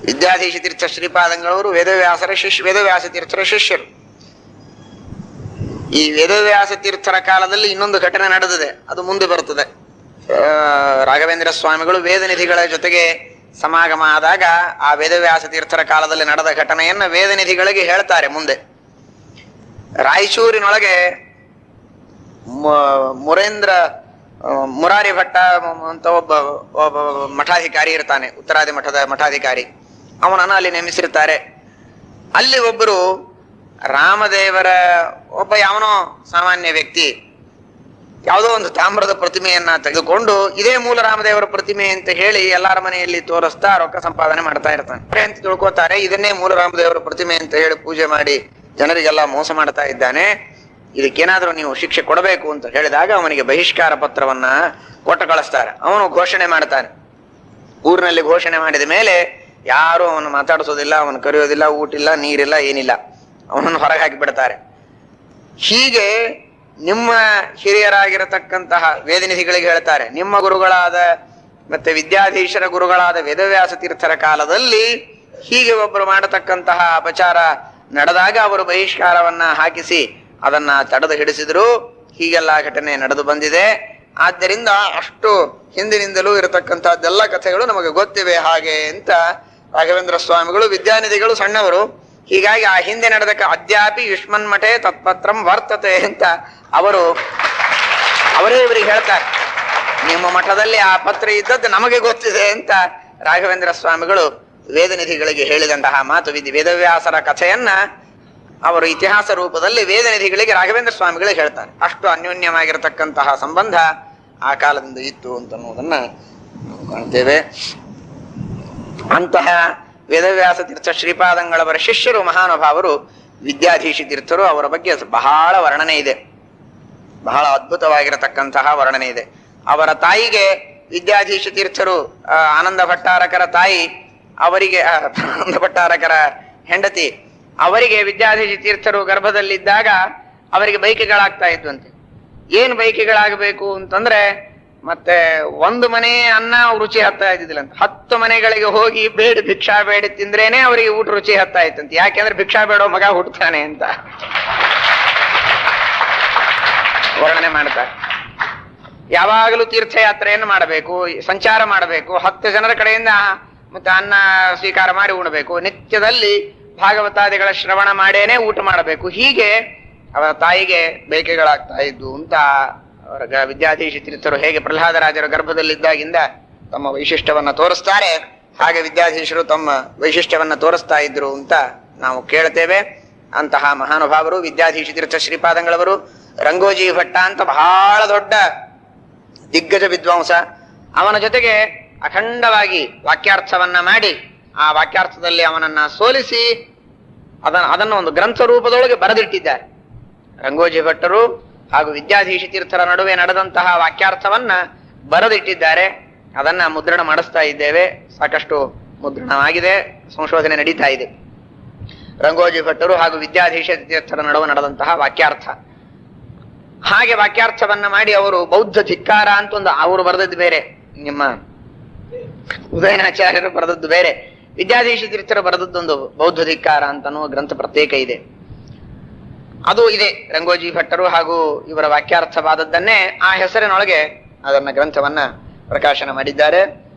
ವಿದ್ಯಾಧೀಶ ತೀರ್ಥ ಶ್ರೀಪಾದಂಗಳವರು ವೇದವ್ಯಾಸ ತೀರ್ಥರ ಶಿಷ್ಯರು. ಈ ವೇದವ್ಯಾಸ ತೀರ್ಥರ ಕಾಲದಲ್ಲಿ ಇನ್ನೊಂದು ಘಟನೆ ನಡೆದಿದೆ, ಅದು ಮುಂದೆ ಬರುತ್ತದೆ. ರಾಘವೇಂದ್ರ ಸ್ವಾಮಿಗಳು ವೇದನಿಧಿಗಳ ಜೊತೆಗೆ ಸಮಾಗಮ ಆದಾಗ ಆ ವೇದವ್ಯಾಸ ತೀರ್ಥರ ಕಾಲದಲ್ಲಿ ನಡೆದ ಘಟನೆಯನ್ನ ವೇದನಿಧಿಗಳಿಗೆ ಹೇಳ್ತಾರೆ ಮುಂದೆ. ರಾಯಚೂರಿನೊಳಗೆ ಮುರಾರಿ ಭಟ್ಟ ಅಂತ ಒಬ್ಬ ಮಠಾಧಿಕಾರಿ ಇರ್ತಾನೆ, ಉತ್ತರಾದಿ ಮಠದ ಮಠಾಧಿಕಾರಿ. ಅವನನ್ನು ಅಲ್ಲಿ ನೇಮಿಸಿರ್ತಾರೆ. ಅಲ್ಲಿ ಒಬ್ಬರು ರಾಮದೇವರ ಒಬ್ಬ ಯಾವನೋ ಸಾಮಾನ್ಯ ವ್ಯಕ್ತಿ ಯಾವುದೋ ಒಂದು ತಾಮ್ರದ ಪ್ರತಿಮೆಯನ್ನ ತೆಗೆದುಕೊಂಡು ಇದೇ ಮೂಲ ರಾಮದೇವರ ಪ್ರತಿಮೆ ಅಂತ ಹೇಳಿ ಎಲ್ಲಾರ ಮನೆಯಲ್ಲಿ ತೋರಿಸ್ತಾ ರೊಕ್ಕ ಸಂಪಾದನೆ ಮಾಡ್ತಾ ಇರ್ತಾನೆ ಅಂತ ತಿಳ್ಕೊತಾರೆ. ಇದನ್ನೇ ಮೂಲ ರಾಮದೇವರ ಪ್ರತಿಮೆ ಅಂತ ಹೇಳಿ ಪೂಜೆ ಮಾಡಿ ಜನರಿಗೆಲ್ಲ ಮೋಸ ಮಾಡ್ತಾ ಇದ್ದಾನೆ, ಇದಕ್ಕೇನಾದ್ರೂ ನೀವು ಶಿಕ್ಷೆ ಕೊಡಬೇಕು ಅಂತ ಹೇಳಿದಾಗ ಅವನಿಗೆ ಬಹಿಷ್ಕಾರ ಪತ್ರವನ್ನ ಕೊಟ್ಟು ಕಳಿಸ್ತಾರೆ. ಅವನು ಘೋಷಣೆ ಮಾಡ್ತಾನೆ. ಊರಿನಲ್ಲಿ ಘೋಷಣೆ ಮಾಡಿದ ಮೇಲೆ ಯಾರು ಅವನು ಮಾತಾಡಿಸೋದಿಲ್ಲ, ಅವನು ಕರೆಯೋದಿಲ್ಲ, ಊಟಿಲ್ಲ, ನೀರಿಲ್ಲ, ಏನಿಲ್ಲ, ಅವನನ್ನು ಹೊರಗೆ ಹಾಕಿ ಬಿಡ್ತಾರೆ. ಹೀಗೆ ನಿಮ್ಮ ಹಿರಿಯರಾಗಿರತಕ್ಕಂತಹ ವೇದನಿಧಿಗಳಿಗೆ ಹೇಳ್ತಾರೆ, ನಿಮ್ಮ ಗುರುಗಳಾದ ಮತ್ತೆ ವಿದ್ಯಾಧೀಶರ ಗುರುಗಳಾದ ವೇದವ್ಯಾಸ ತೀರ್ಥರ ಕಾಲದಲ್ಲಿ ಹೀಗೆ ಒಬ್ಬರು ಮಾಡತಕ್ಕಂತಹ ಅಪಚಾರ ನಡೆದಾಗ ಅವರು ಬಹಿಷ್ಕಾರವನ್ನ ಹಾಕಿಸಿ ಅದನ್ನ ತಡೆದು ಹಿಡಿಸಿದ್ರು. ಹೀಗೆಲ್ಲ ಘಟನೆ ನಡೆದು ಬಂದಿದೆ. ಆದ್ದರಿಂದ ಅಷ್ಟು ಹಿಂದಿನಿಂದಲೂ ಇರತಕ್ಕಂತಹದ್ದೆಲ್ಲ ಕಥೆಗಳು ನಮಗೆ ಗೊತ್ತಿವೆ ಹಾಗೆ ಅಂತ ರಾಘವೇಂದ್ರ ಸ್ವಾಮಿಗಳು. ವಿದ್ಯಾನಿಧಿಗಳು ಸಣ್ಣವರು, ಹೀಗಾಗಿ ಆ ಹಿಂದೆ ನಡೆದ ಅದ್ಯಾಪಿ ಯುಷ್ಮನ್ ಮಠೆ ತತ್ಪತ್ರಂ ವರ್ತತೆ ಅಂತ ಅವರೇ ಇವರಿಗೆ ಹೇಳ್ತಾರೆ, ನಿಮ್ಮ ಮಠದಲ್ಲಿ ಆ ಪತ್ರ ಇದ್ದದ್ದು ನಮಗೆ ಗೊತ್ತಿದೆ ಅಂತ ರಾಘವೇಂದ್ರ ಸ್ವಾಮಿಗಳು ವೇದನಿಧಿಗಳಿಗೆ ಹೇಳಿದಂತಹ ಮಾತು. ವೇದವ್ಯಾಸರ ಕಥೆಯನ್ನ ಅವರು ಇತಿಹಾಸ ರೂಪದಲ್ಲಿ ವೇದನಿಧಿಗಳಿಗೆ ರಾಘವೇಂದ್ರ ಸ್ವಾಮಿಗಳಿಗೆ ಹೇಳ್ತಾರೆ. ಅಷ್ಟು ಅನ್ಯೋನ್ಯವಾಗಿರತಕ್ಕಂತಹ ಸಂಬಂಧ ಆ ಕಾಲದಿಂದ ಇತ್ತು ಅಂತನ್ನುವುದನ್ನ ನಾವು ಕಾಣ್ತೇವೆ. ಅಂತಹ ವೇದವ್ಯಾಸ ತೀರ್ಥ ಶ್ರೀಪಾದಂಗಳವರ ಶಿಷ್ಯರು ಮಹಾನುಭಾವರು ವಿದ್ಯಾಧೀಶ ತೀರ್ಥರು. ಅವರ ಬಗ್ಗೆ ಬಹಳ ವರ್ಣನೆ ಇದೆ, ಬಹಳ ಅದ್ಭುತವಾಗಿರತಕ್ಕಂತಹ ವರ್ಣನೆ ಇದೆ. ಅವರ ತಾಯಿಗೆ ವಿದ್ಯಾಧೀಶ ತೀರ್ಥರು ಆನಂದ ಭಟ್ಟಾರಕರ ತಾಯಿ, ಅವರಿಗೆ ಆನಂದ ಭಟ್ಟಾರಕರ ಹೆಂಡತಿ, ಅವರಿಗೆ ವಿದ್ಯಾಧೀಶ ತೀರ್ಥರು ಗರ್ಭದಲ್ಲಿದ್ದಾಗ ಅವರಿಗೆ ಬೈಕೆಗಳಾಗ್ತಾ ಇದ್ವಂತೆ. ಏನ್ ಬೈಕೆಗಳಾಗಬೇಕು ಅಂತಂದ್ರೆ, ಮತ್ತೆ ಒಂದು ಮನೆ ಅನ್ನ ರುಚಿ ಹತ್ತಾ ಇದ್ದಿದ್ದಿಲ್ಲ ಅಂತ 10 ಮನೆಗಳಿಗೆ ಹೋಗಿ ಭಿಕ್ಷಾ ಬೇಡಿ ತಿಂದ್ರೇನೆ ಅವರಿಗೆ ಊಟ ರುಚಿ ಹತ್ತಾ ಇತ್ತಂತೆ. ಯಾಕೆಂದ್ರೆ ಭಿಕ್ಷಾ ಬೇಡೋ ಮಗ ಹುಟ್ಟುತ್ತಾನೆ ಅಂತ ವರ್ಣನೆ ಮಾಡ್ತಾರೆ. ಯಾವಾಗಲೂ ತೀರ್ಥಯಾತ್ರೆಯನ್ನು ಮಾಡಬೇಕು, ಸಂಚಾರ ಮಾಡಬೇಕು, 10 ಜನರ ಕಡೆಯಿಂದ ಮತ್ತೆ ಅನ್ನ ಸ್ವೀಕಾರ ಮಾಡಿ ಉಣಬೇಕು, ನಿತ್ಯದಲ್ಲಿ ಭಾಗವತಾದಿಗಳ ಶ್ರವಣ ಮಾಡೇನೆ ಊಟ ಮಾಡಬೇಕು. ಹೀಗೆ ಅವರ ತಾಯಿಗೆ ಬೇಕೆಗಳಾಗ್ತಾ ಇದ್ದು ಅಂತ ಅವರ ವಿದ್ಯಾಧೀಶ ತೀರ್ಥರು ಹೇಗೆ ಪ್ರಹ್ಲಾದರಾಜರ ಗರ್ಭದಲ್ಲಿದ್ದಾಗಿಂದ ತಮ್ಮ ವೈಶಿಷ್ಟ್ಯವನ್ನ ತೋರಿಸ್ತಾರೆ, ಹಾಗೆ ವಿದ್ಯಾಧೀಶರು ತಮ್ಮ ವೈಶಿಷ್ಟ್ಯವನ್ನ ತೋರಿಸ್ತಾ ಇದ್ರು ಅಂತ ನಾವು ಕೇಳ್ತೇವೆ. ಅಂತಹ ಮಹಾನುಭಾವರು ವಿದ್ಯಾಧೀಶ ತೀರ್ಥ ಶ್ರೀಪಾದಂಗಳವರು. ರಂಗೋಜಿ ಭಟ್ಟ ಅಂತ ಬಹಳ ದೊಡ್ಡ ದಿಗ್ಗಜ ವಿದ್ವಾಂಸ. ಅವನ ಜೊತೆಗೆ ಅಖಂಡವಾಗಿ ವಾಕ್ಯಾರ್ಥವನ್ನ ಮಾಡಿ ಆ ವಾಕ್ಯಾರ್ಥದಲ್ಲಿ ಅವನನ್ನ ಸೋಲಿಸಿ ಅದನ್ನು ಒಂದು ಗ್ರಂಥ ರೂಪದೊಳಗೆ ಬರೆದಿಟ್ಟಿದ್ದಾರೆ. ರಂಗೋಜಿ ಭಟ್ಟರು ಹಾಗೂ ವಿದ್ಯಾಧೀಶ ತೀರ್ಥರ ನಡುವೆ ನಡೆದಂತಹ ವಾಕ್ಯಾರ್ಥವನ್ನ ಬರೆದಿಟ್ಟಿದ್ದಾರೆ. ಅದನ್ನ ಮುದ್ರಣ ಮಾಡಿಸ್ತಾ ಇದ್ದೇವೆ. ಸಾಕಷ್ಟು ಮುದ್ರಣವಾಗಿದೆ, ಸಂಶೋಧನೆ ನಡೀತಾ ಇದೆ. ರಂಗೋಜಿ ಭಟ್ಟರು ಹಾಗೂ ವಿದ್ಯಾಧೀಶ ತೀರ್ಥರ ನಡುವೆ ನಡೆದಂತಹ ವಾಕ್ಯಾರ್ಥ. ಹಾಗೆ ವಾಕ್ಯಾರ್ಥವನ್ನ ಮಾಡಿ ಅವರು ಬೌದ್ಧ ಧಿಕ್ಕಾರ ಅಂತ ಒಂದು ಅವರು ಬರೆದದ್ದು ಬೇರೆ, ನಿಮ್ಮ ಉದಯನಾಚಾರ್ಯರು ಬರೆದದ್ದು ಬೇರೆ, ವಿದ್ಯಾಧೀಶ ತೀರ್ಥರು ಬರೆದದ್ದೊಂದು ಬೌದ್ಧ ಧಿಕ್ಕಾರ ಅಂತನೂ ಗ್ರಂಥ ಪ್ರತ್ಯೇಕ ಇದೆ. ಅದು ಇದೆ. ರಂಗೋಜಿ ಭಟ್ಟರು ಹಾಗೂ ಇವರ ವಾಕ್ಯಾರ್ಥವಾದದ್ದನ್ನೇ ಆ ಹೆಸರಿನೊಳಗೆ ಅದನ್ನ ಗ್ರಂಥವನ್ನ ಪ್ರಕಾಶನ ಮಾಡಿದ್ದಾರೆ.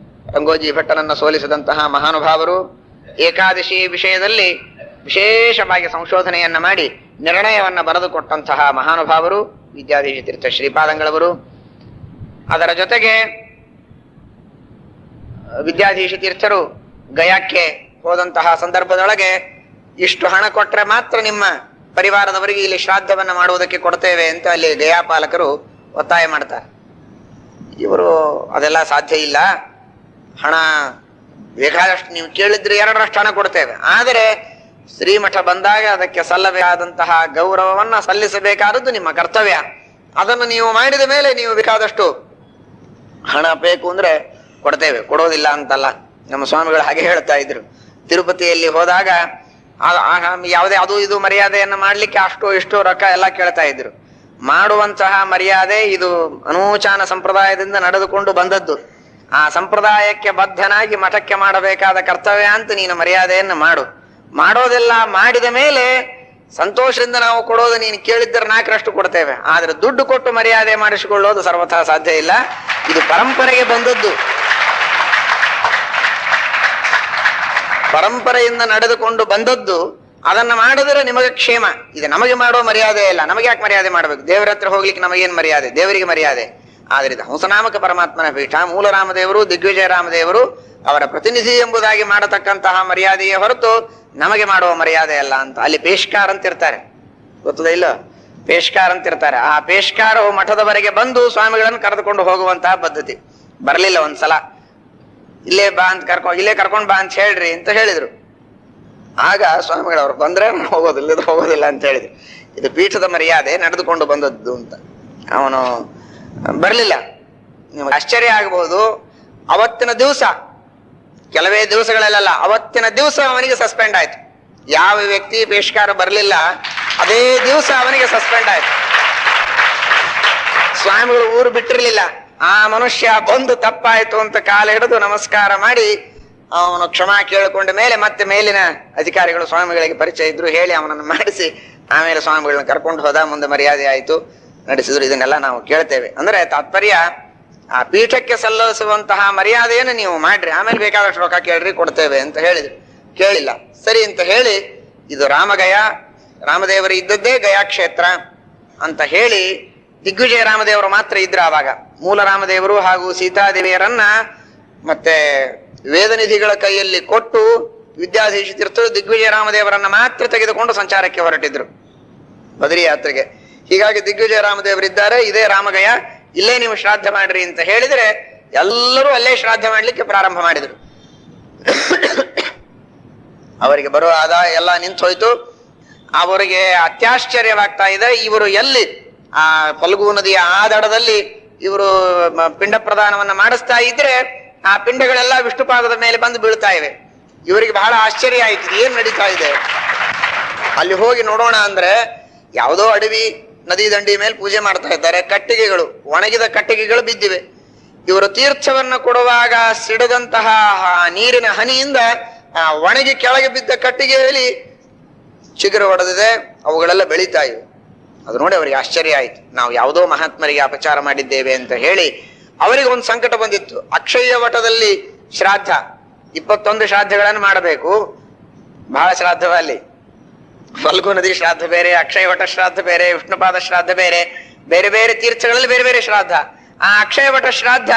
ರಂಗೋಜಿ ಭಟ್ಟರನ್ನ ಸೋಲಿಸಿದಂತಹ ಮಹಾನುಭಾವರು. ಏಕಾದಶಿ ವಿಷಯದಲ್ಲಿ ವಿಶೇಷವಾಗಿ ಸಂಶೋಧನೆಯನ್ನ ಮಾಡಿ ನಿರ್ಣಯವನ್ನ ಬರೆದುಕೊಟ್ಟಂತಹ ಮಹಾನುಭಾವರು ವಿದ್ಯಾಧೀಶ ತೀರ್ಥ ಶ್ರೀಪಾದಂಗಳವರು. ಅದರ ಜೊತೆಗೆ ವಿದ್ಯಾಧೀಶ ತೀರ್ಥರು ಗಯಾಕ್ಕೆ ಹೋದಂತಹ ಸಂದರ್ಭದೊಳಗೆ ಇಷ್ಟು ಹಣ ಕೊಟ್ರೆ ಮಾತ್ರ ನಿಮ್ಮ ಪರಿವಾರದವರಿಗೆ ಇಲ್ಲಿ ಶ್ರಾದ್ದವನ್ನ ಮಾಡುವುದಕ್ಕೆ ಕೊಡ್ತೇವೆ ಅಂತ ಅಲ್ಲಿ ಗಯಾ ಪಾಲಕರು ಒತ್ತಾಯ ಮಾಡ್ತಾರೆ. ಇವರು ಅದೆಲ್ಲ ಸಾಧ್ಯ ಇಲ್ಲ, ಹಣ ಬೇಕಾದಷ್ಟು ನೀವು ಕೇಳಿದ್ರೆ 2ರಷ್ಟು ಹಣ ಕೊಡ್ತೇವೆ, ಆದರೆ ಶ್ರೀಮಠ ಬಂದಾಗ ಅದಕ್ಕೆ ಸಲ್ಲಬೇಕಾದಂತಹ ಗೌರವವನ್ನ ಸಲ್ಲಿಸಬೇಕಾದದ್ದು ನಿಮ್ಮ ಕರ್ತವ್ಯ. ಅದನ್ನು ನೀವು ಮಾಡಿದ ಮೇಲೆ ನೀವು ಬೇಕಾದಷ್ಟು ಹಣ ಬೇಕು ಅಂದ್ರೆ ಕೊಡ್ತೇವೆ, ಕೊಡೋದಿಲ್ಲ ಅಂತಲ್ಲ. ನಮ್ಮ ಸ್ವಾಮಿಗಳು ಹಾಗೆ ಹೇಳ್ತಾ ಇದ್ರು. ತಿರುಪತಿಯಲ್ಲಿ ಹೋದಾಗ ಯಾವುದೇ ಅದು ಇದು ಮರ್ಯಾದೆಯನ್ನ ಮಾಡ್ಲಿಕ್ಕೆ ಅಷ್ಟೋ ಇಷ್ಟೋ ರೊಕ್ಕ ಎಲ್ಲ ಕೇಳ್ತಾ ಇದ್ರು. ಮಾಡುವಂತಹ ಮರ್ಯಾದೆ ಇದು ಅನೂಚಾನ ಸಂಪ್ರದಾಯದಿಂದ ನಡೆದುಕೊಂಡು ಬಂದದ್ದು. ಆ ಸಂಪ್ರದಾಯಕ್ಕೆ ಬದ್ಧನಾಗಿ ಮಠಕ್ಕೆ ಮಾಡಬೇಕಾದ ಕರ್ತವ್ಯ ಅಂತ ನೀನು ಮರ್ಯಾದೆಯನ್ನು ಮಾಡು. ಮಾಡೋದೆಲ್ಲ ಮಾಡಿದ ಮೇಲೆ ಸಂತೋಷದಿಂದ ನಾವು ಕೊಡೋದು ನೀನು ಕೇಳಿದ್ದರೆ 4ರಷ್ಟು ಕೊಡ್ತೇವೆ. ಆದ್ರೆ ದುಡ್ಡು ಕೊಟ್ಟು ಮರ್ಯಾದೆ ಮಾಡಿಸಿಕೊಳ್ಳೋದು ಸರ್ವಥಾ ಸಾಧ್ಯ ಇಲ್ಲ. ಇದು ಪರಂಪರೆಗೆ ಬಂದದ್ದು, ಪರಂಪರೆಯಿಂದ ನಡೆದುಕೊಂಡು ಬಂದದ್ದು. ಅದನ್ನ ಮಾಡಿದ್ರೆ ನಿಮಗೆ ಕ್ಷೇಮ. ಇದು ನಮಗೆ ಮಾಡೋ ಮರ್ಯಾದೆ ಇಲ್ಲ. ನಮಗೆ ಯಾಕೆ ಮರ್ಯಾದೆ ಮಾಡ್ಬೇಕು? ದೇವರ ಹತ್ರ ಹೋಗ್ಲಿಕ್ಕೆ ನಮಗೇನು ಮರ್ಯಾದೆ? ದೇವರಿಗೆ ಮರ್ಯಾದೆ. ಆದ್ರೆ ಇದು ಹಂಸನಾಮಕ ಪರಮಾತ್ಮನ ಪೀಠ, ಮೂಲ ರಾಮದೇವರು, ದಿಗ್ವಿಜಯ ರಾಮದೇವರು ಅವರ ಪ್ರತಿನಿಧಿ ಎಂಬುದಾಗಿ ಮಾಡತಕ್ಕಂತಹ ಮರ್ಯಾದೆಯೇ ಹೊರತು ನಮಗೆ ಮಾಡುವ ಮರ್ಯಾದೆ ಅಲ್ಲ ಅಂತ. ಅಲ್ಲಿ ಪೇಷ್ಕಾರ್ ಅಂತಿರ್ತಾರೆ, ಗೊತ್ತದ ಇಲ್ಲ? ಪೇಷ್ಕಾರ್ ಅಂತಿರ್ತಾರೆ. ಆ ಪೇಷ್ಕಾರವು ಮಠದವರೆಗೆ ಬಂದು ಸ್ವಾಮಿಗಳನ್ನು ಕರೆದುಕೊಂಡು ಹೋಗುವಂತಹ ಪದ್ಧತಿ. ಬರಲಿಲ್ಲ ಒಂದ್ಸಲ, ಇಲ್ಲೇ ಬಾ ಅಂತ ಇಲ್ಲೇ ಕರ್ಕೊಂಡ್ ಬಾ ಅಂತ ಹೇಳ್ರಿ ಅಂತ ಹೇಳಿದ್ರು. ಆಗ ಸ್ವಾಮಿಗಳವ್ರು ಬಂದ್ರೆ ಹೋಗೋದಿಲ್ಲ, ಇದು ಹೋಗೋದಿಲ್ಲ ಅಂತ ಹೇಳಿದ್ರು. ಇದು ಪೀಠದ ಮರ್ಯಾದೆ ನಡೆದುಕೊಂಡು ಬಂದದ್ದು ಅಂತ. ಅವನು ಬರ್ಲಿಲ್ಲ. ನಿಮಗೆ ಆಶ್ಚರ್ಯ ಆಗಬಹುದು, ಅವತ್ತಿನ ದಿವಸ, ಕೆಲವೇ ದಿವಸಗಳಲ್ಲ, ಅವತ್ತಿನ ದಿವಸ ಅವನಿಗೆ ಸಸ್ಪೆಂಡ್ ಆಯ್ತು. ಯಾವ ವ್ಯಕ್ತಿ ಪೇಷ್ಕಾರ ಬರಲಿಲ್ಲ ಅದೇ ದಿವಸ ಅವನಿಗೆ ಸಸ್ಪೆಂಡ್ ಆಯ್ತು. ಸ್ವಾಮಿಗಳು ಊರು ಬಿಟ್ಟಿರ್ಲಿಲ್ಲ. ಆ ಮನುಷ್ಯ ಬಂದು ತಪ್ಪಾಯ್ತು ಅಂತ ಕಾಲ ಹಿಡಿದು ನಮಸ್ಕಾರ ಮಾಡಿ ಅವನು ಕ್ಷಮಾ ಕೇಳಿಕೊಂಡ ಮೇಲೆ ಮತ್ತೆ ಮೇಲಿನ ಅಧಿಕಾರಿಗಳು ಸ್ವಾಮಿಗಳಿಗೆ ಪರಿಚಯ ಇದ್ರು, ಹೇಳಿ ಅವನನ್ನು ಮಾಡಿಸಿ ಆಮೇಲೆ ಸ್ವಾಮಿಗಳನ್ನ ಕರ್ಕೊಂಡು ಹೋದ. ಮುಂದೆ ಮರ್ಯಾದೆ ಆಯ್ತು, ನಡೆಸಿದ್ರು. ಇದನ್ನೆಲ್ಲ ನಾವು ಕೇಳ್ತೇವೆ. ಅಂದ್ರೆ ತಾತ್ಪರ್ಯ, ಆ ಪೀಠಕ್ಕೆ ಸಲ್ಲಿಸುವಂತಹ ಮರ್ಯಾದೆಯನ್ನು ನೀವು ಮಾಡ್ರಿ, ಆಮೇಲೆ ಬೇಕಾದಷ್ಟು ರೊಕ್ಕ ಕೇಳ್ರಿ, ಕೊಡ್ತೇವೆ ಅಂತ ಹೇಳಿದ್ರು. ಕೇಳಿಲ್ಲ. ಸರಿ ಅಂತ ಹೇಳಿ, ಇದು ರಾಮಗಯ, ರಾಮದೇವರು ಇದ್ದದ್ದೇ ಗಯಾ ಕ್ಷೇತ್ರ ಅಂತ ಹೇಳಿ ದಿಗ್ವಿಜಯ ರಾಮದೇವರು ಮಾತ್ರ ಇದ್ರ. ಆವಾಗ ಮೂಲ ರಾಮದೇವರು ಹಾಗೂ ಸೀತಾದೇವಿಯರನ್ನ ಮತ್ತೆ ವೇದನಿಧಿಗಳ ಕೈಯಲ್ಲಿ ಕೊಟ್ಟು ವಿದ್ಯಾಧೀಶ ತೀರ್ಥರು ದಿಗ್ವಿಜಯ ರಾಮದೇವರನ್ನ ಮಾತ್ರ ತೆಗೆದುಕೊಂಡು ಸಂಚಾರಕ್ಕೆ ಹೊರಟಿದ್ರು ಬದರಿ ಯಾತ್ರೆಗೆ. ಹೀಗಾಗಿ ದಿಗ್ವಿಜಯ ರಾಮದೇವರಿದ್ದಾರೆ, ಇದೇ ರಾಮಗಯ, ಇಲ್ಲೇ ನೀವು ಶ್ರಾದ್ದ ಮಾಡ್ರಿ ಅಂತ ಹೇಳಿದ್ರೆ ಎಲ್ಲರೂ ಅಲ್ಲೇ ಶ್ರಾದ್ದ ಮಾಡ್ಲಿಕ್ಕೆ ಪ್ರಾರಂಭ ಮಾಡಿದ್ರು. ಅವರಿಗೆ ಬರುವ ಆದಾಯ ಎಲ್ಲ ನಿಂತು ಹೋಯ್ತು. ಅವರಿಗೆ ಅತ್ಯಾಶ್ಚರ್ಯವಾಗ್ತಾ ಇದೆ, ಇವರು ಎಲ್ಲಿ ಆ ಫಲ್ಗು ನದಿಯ ಆ ದಡದಲ್ಲಿ ಇವರು ಪಿಂಡ ಪ್ರದಾನವನ್ನ ಮಾಡಿಸ್ತಾ ಇದ್ರೆ ಆ ಪಿಂಡಗಳೆಲ್ಲ ವಿಷ್ಣುಪಾದದ ಮೇಲೆ ಬಂದು ಬೀಳ್ತಾ ಇವೆ. ಇವರಿಗೆ ಬಹಳ ಆಶ್ಚರ್ಯ ಆಯ್ತು, ಏನ್ ನಡೀತಾ ಇದೆ. ಅಲ್ಲಿ ಹೋಗಿ ನೋಡೋಣ ಅಂದ್ರೆ ಯಾವುದೋ ಅಡವಿ ನದಿ ದಂಡಿ ಮೇಲೆ ಪೂಜೆ ಮಾಡ್ತಾ ಇದ್ದಾರೆ. ಕಟ್ಟಿಗೆಗಳು, ಒಣಗಿದ ಕಟ್ಟಿಗೆಗಳು ಬಿದ್ದಿವೆ. ಇವರು ತೀರ್ಥವನ್ನ ಕೊಡುವಾಗ ಸಿಡದಂತಹ ನೀರಿನ ಹನಿಯಿಂದ ಒಣಗಿ ಕೆಳಗೆ ಬಿದ್ದ ಕಟ್ಟಿಗೆಯಲ್ಲಿ ಚಿಗುರು ಹೊಡೆದಿದೆ, ಅವುಗಳೆಲ್ಲ ಬೆಳೀತಾ ಇವೆ. ಅದು ನೋಡಿ ಅವರಿಗೆ ಆಶ್ಚರ್ಯ ಆಯ್ತು. ನಾವು ಯಾವುದೋ ಮಹಾತ್ಮರಿಗೆ ಅಪಚಾರ ಮಾಡಿದ್ದೇವೆ ಅಂತ ಹೇಳಿ ಅವರಿಗೆ ಒಂದು ಸಂಕಟ ಬಂದಿತ್ತು. ಅಕ್ಷಯ ವಟದಲ್ಲಿ ಶ್ರಾದ್ದ, 21 ಶ್ರಾದ್ದಗಳನ್ನು ಮಾಡಬೇಕು. ಬಹಳ ಶ್ರಾದ್ದವ ಅಲ್ಲಿ. ಫಲ್ಗು ನದಿ ಶ್ರಾದ್ದ ಬೇರೆ, ಅಕ್ಷಯ ವಟ ಶ್ರಾದ್ದ ಬೇರೆ, ವಿಷ್ಣುಪಾದ ಶ್ರಾದ್ದ ಬೇರೆ, ಬೇರೆ ಬೇರೆ ತೀರ್ಥಗಳಲ್ಲಿ ಬೇರೆ ಬೇರೆ ಶ್ರಾದ್ದ. ಆ ಅಕ್ಷಯ ವಟ ಶ್ರಾದ್ದ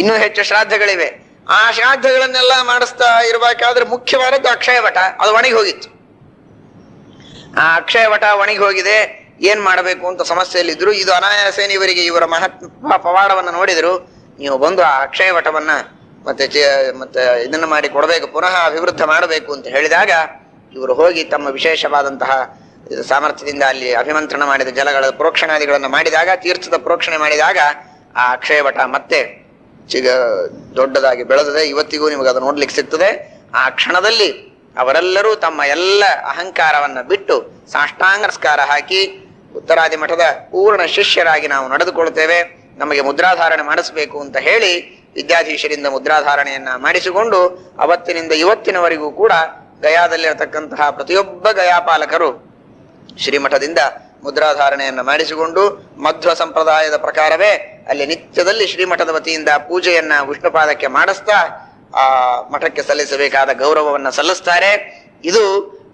ಇನ್ನೂ ಹೆಚ್ಚು ಶ್ರಾದ್ದಗಳಿವೆ. ಆ ಶ್ರಾದ್ದಗಳನ್ನೆಲ್ಲ ಮಾಡಿಸ್ತಾ ಇರಬೇಕಾದ್ರೆ ಮುಖ್ಯವಾದದ್ದು ಅಕ್ಷಯ ವಟ. ಅದು ಒಣಗಿ ಹೋಗಿತ್ತು. ಆ ಅಕ್ಷಯ ವಟ ಒಣಗಿ ಹೋಗಿದೆ. ಏನ್ ಮಾಡಬೇಕು ಅಂತ ಸಮಸ್ಯೆಯಲ್ಲಿದ್ರು. ಇದು ಅನಾಯಾಸೇನ ಇವರಿಗೆ ಇವರ ಮಹತ್ವ ಪವಾಡವನ್ನ ನೋಡಿದ್ರು. ನೀವು ಬಂದು ಆ ಅಕ್ಷಯ ವಟವನ್ನ ಮತ್ತೆ ಇದನ್ನ ಮಾಡಿ ಕೊಡಬೇಕು, ಪುನಃ ಅಭಿವೃದ್ಧ ಮಾಡಬೇಕು ಅಂತ ಹೇಳಿದಾಗ ಇವರು ಹೋಗಿ ತಮ್ಮ ವಿಶೇಷವಾದಂತಹ ಸಾಮರ್ಥ್ಯದಿಂದ ಅಲ್ಲಿ ಅಭಿಮಂತ್ರಣ ಮಾಡಿದ ಜಲಗಳ ಪ್ರೋಕ್ಷಣಾದಿಗಳನ್ನು ಮಾಡಿದಾಗ, ತೀರ್ಥದ ಪ್ರೋಕ್ಷಣೆ ಮಾಡಿದಾಗ ಆ ಅಕ್ಷಯ ವಟ ಮತ್ತೆ ದೊಡ್ಡದಾಗಿ ಬೆಳೆದಿದೆ. ಇವತ್ತಿಗೂ ನಿಮಗೆ ಅದು ನೋಡ್ಲಿಕ್ಕೆ ಸಿಗ್ತದೆ. ಆ ಕ್ಷಣದಲ್ಲಿ ಅವರೆಲ್ಲರೂ ತಮ್ಮ ಎಲ್ಲ ಅಹಂಕಾರವನ್ನ ಬಿಟ್ಟು ಸಾಷ್ಟಾಂಗ ನಮಸ್ಕಾರ ಹಾಕಿ ಉತ್ತರಾದಿ ಮಠದ ಪೂರ್ಣ ಶಿಷ್ಯರಾಗಿ ನಾವು ನಡೆದುಕೊಳ್ತೇವೆ, ನಮಗೆ ಮುದ್ರಾಧಾರಣೆ ಮಾಡಿಸಬೇಕು ಅಂತ ಹೇಳಿ ವಿದ್ಯಾಧೀಶರಿಂದ ಮುದ್ರಾಧಾರಣೆಯನ್ನ ಮಾಡಿಸಿಕೊಂಡು ಅವತ್ತಿನಿಂದ ಇವತ್ತಿನವರೆಗೂ ಕೂಡ ಗಯಾದಲ್ಲಿರತಕ್ಕಂತಹ ಪ್ರತಿಯೊಬ್ಬ ಗಯಾಪಾಲಕರು ಶ್ರೀಮಠದಿಂದ ಮುದ್ರಾಧಾರಣೆಯನ್ನ ಮಾಡಿಸಿಕೊಂಡು ಮಧ್ವ ಸಂಪ್ರದಾಯದ ಪ್ರಕಾರವೇ ಅಲ್ಲಿ ನಿತ್ಯದಲ್ಲಿ ಶ್ರೀಮಠದ ವತಿಯಿಂದ ಪೂಜೆಯನ್ನ ವಿಷ್ಣುಪಾದಕ್ಕೆ ಮಾಡಿಸ್ತಾ ಆ ಮಠಕ್ಕೆ ಸಲ್ಲಿಸಬೇಕಾದ ಗೌರವವನ್ನ ಸಲ್ಲಿಸ್ತಾರೆ. ಇದು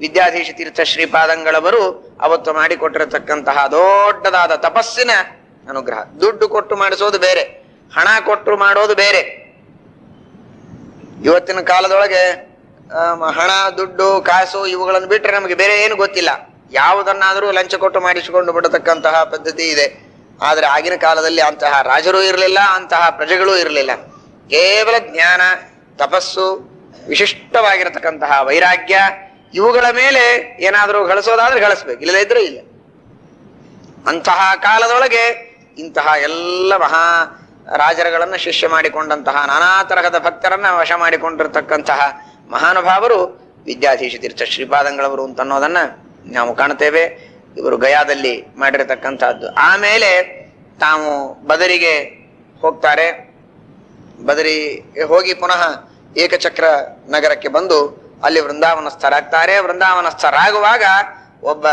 ವಿದ್ಯಾಧೀಶ ತೀರ್ಥ ಶ್ರೀಪಾದಂಗಳವರು ಅವತ್ತು ಮಾಡಿಕೊಟ್ಟಿರತಕ್ಕಂತಹ ದೊಡ್ಡದಾದ ತಪಸ್ಸಿನ ಅನುಗ್ರಹ. ದುಡ್ಡು ಕೊಟ್ಟು ಮಾಡಿಸೋದು ಬೇರೆ, ಹಣ ಕೊಟ್ಟು ಮಾಡೋದು ಬೇರೆ. ಇವತ್ತಿನ ಕಾಲದೊಳಗೆ ಹಣ, ದುಡ್ಡು, ಕಾಸು ಇವುಗಳನ್ನು ಬಿಟ್ಟರೆ ನಮಗೆ ಬೇರೆ ಏನು ಗೊತ್ತಿಲ್ಲ. ಯಾವುದನ್ನಾದರೂ ಲಂಚ ಕೊಟ್ಟು ಮಾಡಿಸಿಕೊಂಡು ಬಿಡತಕ್ಕಂತಹ ಪದ್ಧತಿ ಇದೆ. ಆದ್ರೆ ಆಗಿನ ಕಾಲದಲ್ಲಿ ಅಂತಹ ರಾಜರೂ ಇರಲಿಲ್ಲ, ಅಂತಹ ಪ್ರಜೆಗಳೂ ಇರಲಿಲ್ಲ. ಕೇವಲ ಜ್ಞಾನ, ತಪಸ್ಸು, ವಿಶಿಷ್ಟವಾಗಿರತಕ್ಕಂತಹ ವೈರಾಗ್ಯ, ಇವುಗಳ ಮೇಲೆ ಏನಾದರೂ ಗಳಿಸೋದಾದ್ರೆ ಗಳಿಸ್ಬೇಕು, ಇಲ್ಲದೇ ಇದ್ರೆ ಇಲ್ಲ. ಅಂತಹ ಕಾಲದೊಳಗೆ ಇಂತಹ ಎಲ್ಲ ಮಹಾ ರಾಜರುಗಳನ್ನ ಶಿಷ್ಯ ಮಾಡಿಕೊಂಡಂತಹ ನಾನಾ ತರಹದ ಭಕ್ತರನ್ನ ವಶ ಮಾಡಿಕೊಂಡಿರ್ತಕ್ಕಂತಹ ಮಹಾನುಭಾವರು ವಿದ್ಯಾಧೀಶ ತೀರ್ಥ ಶ್ರೀಪಾದಂಗಳವರು ಅಂತ ಅನ್ನೋದನ್ನ ನಾವು ಕಾಣ್ತೇವೆ. ಇವರು ಗಯಾದಲ್ಲಿ ಮಾಡಿರತಕ್ಕಂತಹದ್ದು. ಆಮೇಲೆ ತಾವು ಬದರಿಗೆ ಹೋಗ್ತಾರೆ. ಬದರಿಗೆ ಹೋಗಿ ಪುನಃ ಏಕಚಕ್ರ ನಗರಕ್ಕೆ ಬಂದು ಅಲ್ಲಿ ವೃಂದಾವನಸ್ಥರಾಗ್ತಾರೆ. ವೃಂದಾವನಸ್ಥರಾಗುವಾಗ ಒಬ್ಬ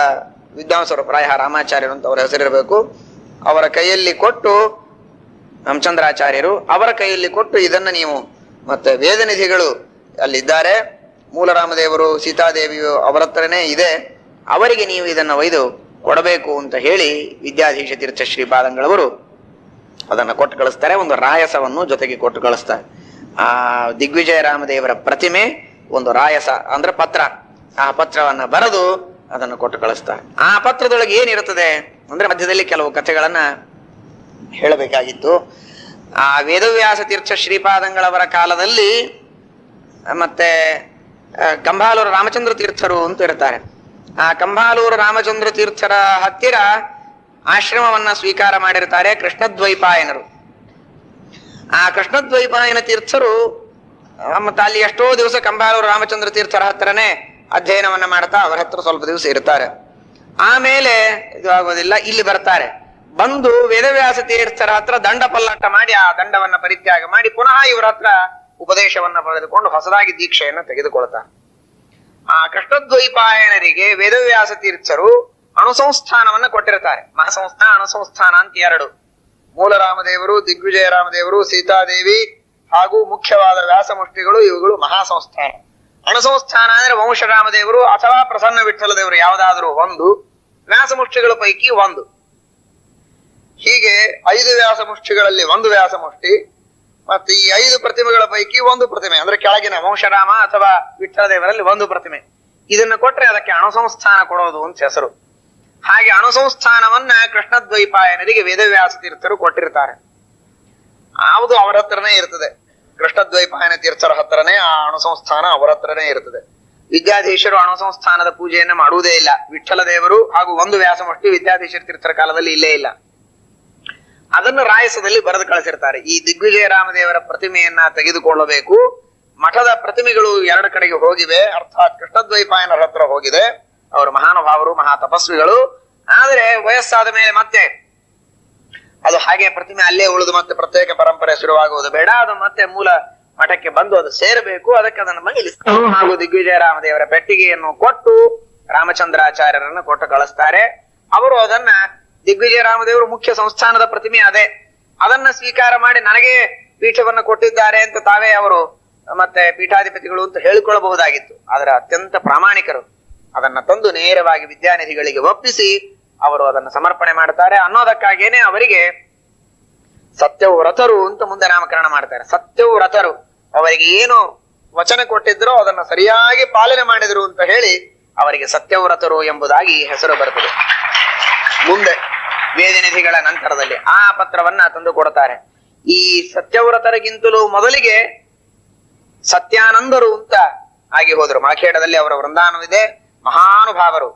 ವಿದ್ವಾಂಸರು, ಪ್ರಾಯ ರಾಮಾಚಾರ್ಯರು ಅಂತ ಅವರ ಹೆಸರಿರಬೇಕು, ಅವರ ಕೈಯಲ್ಲಿ ಕೊಟ್ಟು, ರಾಮಚಂದ್ರಾಚಾರ್ಯರು ಅವರ ಕೈಯಲ್ಲಿ ಕೊಟ್ಟು, ಇದನ್ನ ನೀವು ಮತ್ತೆ ವೇದನಿಧಿಗಳು ಅಲ್ಲಿದ್ದಾರೆ, ಮೂಲರಾಮದೇವರು ಸೀತಾದೇವಿಯು ಅವರ ಹತ್ರನೇ ಇದೆ, ಅವರಿಗೆ ನೀವು ಇದನ್ನ ಒಯ್ದು ಕೊಡಬೇಕು ಅಂತ ಹೇಳಿ ವಿದ್ಯಾಧೀಶ ತೀರ್ಥ ಶ್ರೀಪಾದಂಗಳವರು ಅದನ್ನ ಕೊಟ್ಟು ಕಳಿಸ್ತಾರೆ. ಒಂದು ರಾಯಸವನ್ನು ಜೊತೆಗೆ ಕೊಟ್ಟು ಕಳಿಸ್ತಾರೆ. ಆ ದಿಗ್ವಿಜಯ ರಾಮದೇವರ ಪ್ರತಿಮೆ, ಒಂದು ರಾಯಸ ಅಂದ್ರೆ ಪತ್ರ, ಆ ಪತ್ರವನ್ನ ಬರೆದು ಅದನ್ನು ಕೊಟ್ಟು ಕಳಿಸ್ತಾರೆ. ಆ ಪತ್ರದೊಳಗೆ ಏನಿರುತ್ತದೆ ಅಂದ್ರೆ ಮಧ್ಯದಲ್ಲಿ ಕೆಲವು ಕಥೆಗಳನ್ನ ಹೇಳಬೇಕಾಗಿತ್ತು. ಆ ವೇದವ್ಯಾಸ ತೀರ್ಥ ಶ್ರೀಪಾದಂಗಳವರ ಕಾಲದಲ್ಲಿ ಮತ್ತೆ ಕಂಭಾಲೂರು ರಾಮಚಂದ್ರ ತೀರ್ಥರು ಅಂತ ಇರ್ತಾರೆ. ಆ ಕಂಭಾಲೂರು ರಾಮಚಂದ್ರ ತೀರ್ಥರ ಹತ್ತಿರ ಆಶ್ರಮವನ್ನ ಸ್ವೀಕಾರ ಮಾಡಿರ್ತಾರೆ ಕೃಷ್ಣದ್ವೈಪಾಯನರು. ಆ ಕೃಷ್ಣದ್ವೈಪಾಯನ ತೀರ್ಥರು ಮತ್ತೆ ಅಲ್ಲಿ ಎಷ್ಟೋ ದಿವಸ ಕಂಭಾಲೂರು ರಾಮಚಂದ್ರ ತೀರ್ಥರ ಹತ್ರನೇ ಅಧ್ಯಯನವನ್ನ ಮಾಡ್ತಾ ಅವರ ಹತ್ರ ಸ್ವಲ್ಪ ದಿವಸ ಇರ್ತಾರೆ. ಆಮೇಲೆ ಇದು ಆಗೋದಿಲ್ಲ, ಇಲ್ಲಿ ಬರ್ತಾರೆ. ಬಂದು ವೇದವ್ಯಾಸ ತೀರ್ಥರ ಹತ್ರ ದಂಡ ಪಲ್ಲಾಟ ಮಾಡಿ ಆ ದಂಡವನ್ನ ಪರಿತ್ಯಾಗ ಮಾಡಿ ಪುನಃ ಇವರ ಹತ್ರ ಉಪದೇಶವನ್ನ ಪಡೆದುಕೊಂಡು ಹೊಸದಾಗಿ ದೀಕ್ಷೆಯನ್ನ ತೆಗೆದುಕೊಳ್ತಾರೆ. ಆ ಕೃಷ್ಣದ್ವೈಪಾಯನರಿಗೆ ವೇದವ್ಯಾಸ ತೀರ್ಥರು ಅಣುಸಂಸ್ಥಾನವನ್ನ ಕೊಟ್ಟಿರ್ತಾರೆ. ಮಹಾಸಂಸ್ಥಾನ, ಅಣುಸಂಸ್ಥಾನ ಅಂತ ಎರಡು. ಮೂಲರಾಮದೇವರು, ದಿಗ್ವಿಜಯ ರಾಮದೇವರು, ಸೀತಾದೇವಿ ಹಾಗೂ ಮುಖ್ಯವಾದ ವ್ಯಾಸಮುಷ್ಟಿಗಳು, ಇವುಗಳು ಮಹಾಸಂಸ್ಥಾನ. ಅಣುಸಂಸ್ಥಾನ ಅಂದ್ರೆ ವಂಶರಾಮದೇವರು ಅಥವಾ ಪ್ರಸನ್ನ ವಿಠ್ಠಲ ದೇವರು ಯಾವುದಾದ್ರೂ ಒಂದು, ವ್ಯಾಸಮುಷ್ಟಿಗಳ ಪೈಕಿ ಒಂದು. ಹೀಗೆ 5 ವ್ಯಾಸಮುಷ್ಟಿಗಳಲ್ಲಿ ಒಂದು ವ್ಯಾಸಮುಷ್ಟಿ, ಮತ್ತೆ ಈ 5 ಪ್ರತಿಮೆಗಳ ಪೈಕಿ ಒಂದು ಪ್ರತಿಮೆ ಅಂದ್ರೆ ಕೆಳಗಿನ ವಂಶರಾಮ ಅಥವಾ ವಿಠ್ಠಲ ದೇವರಲ್ಲಿ ಒಂದು ಪ್ರತಿಮೆ. ಇದನ್ನ ಕೊಟ್ರೆ ಅದಕ್ಕೆ ಅಣುಸಂಸ್ಥಾನ ಕೊಡೋದು ಅಂತ ಹೆಸರು. ಹಾಗೆ ಅಣುಸಂಸ್ಥಾನವನ್ನ ಕೃಷ್ಣದ್ವೈಪಾಯನರಿಗೆ ವೇದವ್ಯಾಸ ತೀರ್ಥರು ಕೊಟ್ಟಿರ್ತಾರೆ. ಯಾವುದು ಅವರ ಹತ್ರನೇ ಇರ್ತದೆ. ಕೃಷ್ಣದ್ವೈಪಾಯನ ತೀರ್ಥರ ಹತ್ರನೇ ಆ ಅಣುಸಂಸ್ಥಾನ ಅವರ ಹತ್ರನೇ ಇರ್ತದೆ. ವಿದ್ಯಾಧೀಶರು ಅಣುಸಂಸ್ಥಾನದ ಪೂಜೆಯನ್ನ ಮಾಡುವುದೇ ಇಲ್ಲ. ವಿಠ್ಠಲ ದೇವರು ಹಾಗೂ ಒಂದು ವ್ಯಾಸಮುಷ್ಟಿ ವಿದ್ಯಾಧೀಶರ ತೀರ್ಥರ ಕಾಲದಲ್ಲಿ ಇಲ್ಲೇ ಇಲ್ಲ. ಅದನ್ನು ರಾಯಸದಲ್ಲಿ ಬರೆದು ಕಳಿಸಿರ್ತಾರೆ. ಈ ದಿಗ್ವಿಜಯ ರಾಮದೇವರ ಪ್ರತಿಮೆಯನ್ನ ತೆಗೆದುಕೊಳ್ಳಬೇಕು. ಮಠದ ಪ್ರತಿಮೆಗಳು 2 ಕಡೆಗೆ ಹೋಗಿವೆ, ಅರ್ಥಾತ್ ಕೃಷ್ಣದ್ವೈಪಾಯನರ ಹತ್ರ ಹೋಗಿದೆ. ಅವರು ಮಹಾನುಭಾವರು, ಮಹಾ ತಪಸ್ವಿಗಳು. ಆದ್ರೆ ವಯಸ್ಸಾದ ಮೇಲೆ ಮತ್ತೆ ಅದು ಹಾಗೆ ಪ್ರತಿಮೆ ಅಲ್ಲೇ ಉಳಿದು ಮತ್ತೆ ಪ್ರತ್ಯೇಕ ಪರಂಪರೆ ಶುರುವಾಗುವುದು ಬೇಡ. ಅದು ಮತ್ತೆ ಮೂಲ ಮಠಕ್ಕೆ ಬಂದು ಅದು ಸೇರಬೇಕು. ಅದಕ್ಕೆ ಅದನ್ನು ಮಗಿಲಿಸಿ ಹಾಗೂ ದಿಗ್ವಿಜಯ ರಾಮದೇವರ ಪೆಟ್ಟಿಗೆಯನ್ನು ಕೊಟ್ಟು ರಾಮಚಂದ್ರಾಚಾರ್ಯರನ್ನು ಕೊಟ್ಟು ಕಳಿಸ್ತಾರೆ. ಅವರು ಅದನ್ನ, ದಿಗ್ವಿಜಯ ರಾಮದೇವರು ಮುಖ್ಯ ಸಂಸ್ಥಾನದ ಪ್ರತಿಮೆ ಅದೇ, ಅದನ್ನ ಸ್ವೀಕಾರ ಮಾಡಿ ನನಗೆ ಪೀಠವನ್ನ ಕೊಟ್ಟಿದ್ದಾರೆ ಅಂತ ತಾವೇ ಅವರು ಮತ್ತೆ ಪೀಠಾಧಿಪತಿಗಳು ಅಂತ ಹೇಳಿಕೊಳ್ಳಬಹುದಾಗಿತ್ತು. ಆದ್ರೆ ಅತ್ಯಂತ ಪ್ರಾಮಾಣಿಕರು. ಅದನ್ನ ತಂದು ನೇರವಾಗಿ ವಿದ್ಯಾನಿಧಿಗಳಿಗೆ ಒಪ್ಪಿಸಿ ಅವರು ಅದನ್ನು ಸಮರ್ಪಣೆ ಮಾಡ್ತಾರೆ. ಅನ್ನೋದಕ್ಕಾಗೇನೆ ಅವರಿಗೆ ಸತ್ಯವ್ರತರು ಅಂತ ಮುಂದೆ ನಾಮಕರಣ ಮಾಡ್ತಾರೆ. ಸತ್ಯವ್ರತರು, ಅವರಿಗೆ ಏನು ವಚನ ಕೊಟ್ಟಿದ್ರೋ ಅದನ್ನ ಸರಿಯಾಗಿ ಪಾಲನೆ ಮಾಡಿದ್ರು ಅಂತ ಹೇಳಿ ಅವರಿಗೆ ಸತ್ಯವ್ರತರು ಎಂಬುದಾಗಿ ಹೆಸರು ಬರ್ತದೆ. ಮುಂದೆ ವೇದನಿಧಿಗಳ ನಂತರದಲ್ಲಿ ಆ ಪತ್ರವನ್ನ ತಂದು ಕೊಡ್ತಾರೆ. ಈ ಸತ್ಯವ್ರತರಿಗಿಂತಲೂ ಮೊದಲಿಗೆ ಸತ್ಯಾನಂದರು ಅಂತ ಆಗಿ ಹೋದ್ರು. ಮಾಖೇಡದಲ್ಲಿ ಅವರ ವೃಂದಾವನವಿದೆ. ಮಹಾನುಭಾವರು